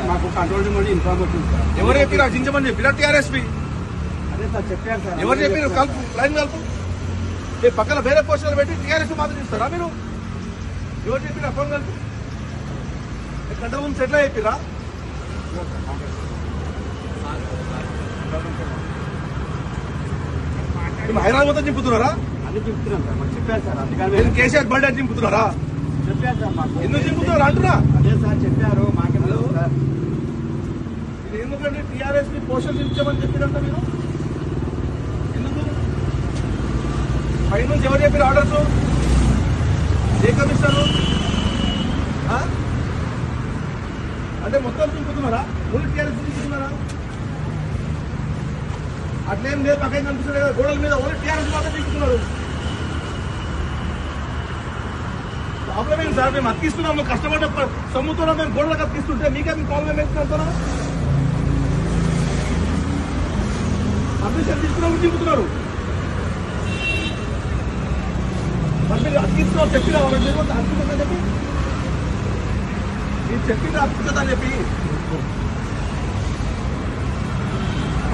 మాకు control room నుండి inform వచ్చింది సార్. ఎవరు చెప్పి రచించమని చెప్పినా టీఆర్ఎస్పీ అదే సార్ చెప్పారు సార్. ఎవరు చెప్పారు కలుపు లైన్ కలుపు మీ పక్కన వేరే పోస్టర్లు పెట్టి టీఆర్ఎస్ మాత్రం ఇస్తారా మీరు? ఎవరు చెప్పినా ఫోన్ కలుపు కంట్రోల్ రూమ్స్ ఎట్లా చెప్పిరా? హైదరాబాద్ మొత్తం చింపుతున్నారా? అన్ని చెప్తున్నాం సార్, మాకు చెప్పారు సార్. అందుకని నేను కేసీఆర్ బర్త్డే అని చింపుతున్నారా? చెప్పారు సార్ మాకు. ఎందుకు చింపుతున్నారు అంటున్నా? అదే సార్ చెప్పారు మాకే సార్. ఇది ఎందుకంటే టీఆర్ఎస్ ని పోస్టర్ చించమని చెప్పిరంట మీరు ఎందుకు? పై నుంచి ఎవరు చెప్పారు ఆర్డర్స్? ఏ కమిషనరు? అంటే మొత్తం చింపుతున్నారా? Only TRS చింపుతున్నారా? అట్లేం లేదు, పక్కన కనిపిస్తుంది కదా గోడల మీద ఓన్లీ టీఆర్ఎస్ మాత్రం చింపుతున్నారు. ప్రాబ్లం ఏంటి సార్? మేము అతికిస్తున్నాము, కష్టపడ్డ సొమ్ముతున్నాం, మేము గోడలకు అతికిస్తుంటే మీకే మీ ప్రాబ్లం ఏంటి అంటున్నాం? పర్మిషన్ తీసుకున్నాము చింపుతున్నారు. మరి మీరు అతికిస్తున్నాం చెప్పినా అతికిస్తుందని చెప్పి మీరు చెప్పింది అతికిస్తుందని చెప్పి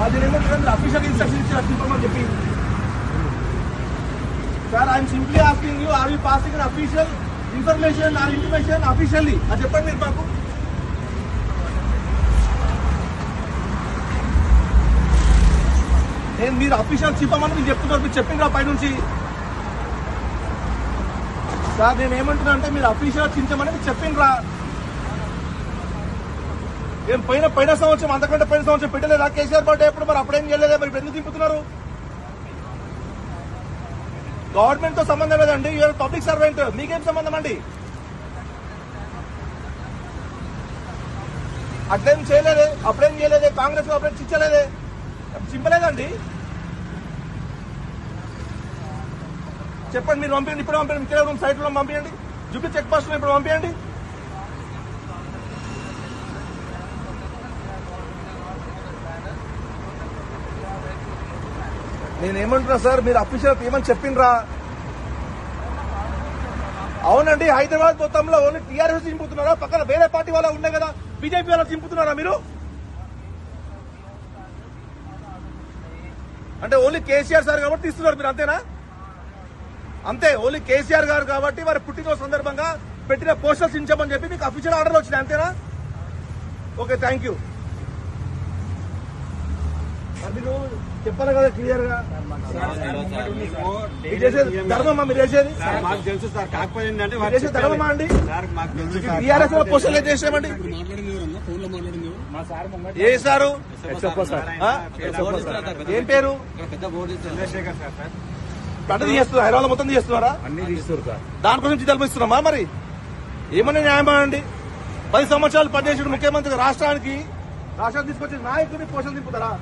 అది ఏమంటారు? అఫీషియల్ ఇన్స్ట్రక్షన్ ఇచ్చి అతికించమని చెప్పి. Sir I'm simply asking you, are you passing unofficial information or intimation officially? అది చెప్పండి మీరు మాకు. నేను మీరు అఫీషియల్ చెప్పమని మీరు చెప్తున్నారు, మీరు చెప్పిండ్రా పై నుంచి. సార్ నేను ఏమంటున్నా అంటే మీరు అఫీషియల్ చించమని మీరు చెప్పిండ్రా. ఏం పోయిన సంవత్సరం అంతకంటే పోయిన సంవత్సరం పెట్టలేదా కేసీఆర్ బర్త్డే ఎప్పుడు? మరి అప్పుడేం చేయలేదా? మరి ఎందుకు దింపుతున్నారు? గవర్నమెంట్ తో సంబంధం లేదండి, యూఆర్ పబ్లిక్ సర్వెంట్, మీకేం సంబంధం అండి? అట్లేం చేయలేదే, అప్పుడేం చేయలేదే, కాంగ్రెస్ అప్పుడేం చించలేదే, చింపలేదండి. చెప్పండి మీరు పంపించండి, ఇప్పుడు పంపించండి, ఇక్కడ సైట్ లో పంపించండి, జుబ్లీ చెక్ పోస్ట్ లో ఇప్పుడు పంపించండి. నేనేమంటున్నా సార్, మీరు అఫీషియల్ ఏమని చెప్పిండ్రా? అవునండి, హైదరాబాద్ మొత్తంలో ఓన్లీ టీఆర్ఎస్ చింపుతున్నారా? పక్కన వేరే పార్టీ వాళ్ళ ఉండే కదా, బీజేపీ వాళ్ళ చింపుతున్నారా మీరు? అంటే ఓన్లీ కేసీఆర్ సార్ కాబట్టి తీస్తున్నారు మీరు, అంతేనా? అంతే, ఓన్లీ కేసీఆర్ గారు కాబట్టి వారి పుట్టినరోజు సందర్భంగా పెట్టిన పోస్టర్స్ చించమని చెప్పి మీకు అఫీషియల్ ఆర్డర్లు వచ్చినాయి, అంతేనా? Okay, thank you. మీరు చెప్పాలి కదా క్లియర్ గా. మీరు చేసేది ధర్మమా? మీరు చేసేది మాకు తెలుసు సార్, కాకపోతే ఏంటంటే చేసేది ధర్మమా అండి? మాకు తెలుసు. టీఆర్ఎస్ పోస్టర్లు ఏం చేసామండి? ఏ సారు? ఏం పేరు? చంద్రశేఖర్ సార్. పంట తీస్తున్నారు, హైదరాబాద్ మొత్తం తీస్తున్నారా? అన్ని తీస్తారు సార్. దానికోసం తెలిపిస్తున్నామా? మరి ఏమన్నా న్యాయమా అండి? 10 సంవత్సరాలు పనిచేసిన ముఖ్యమంత్రి రాష్ట్రానికి తీసుకొచ్చిన నాయకుడిని పోషణ దింపుతారా?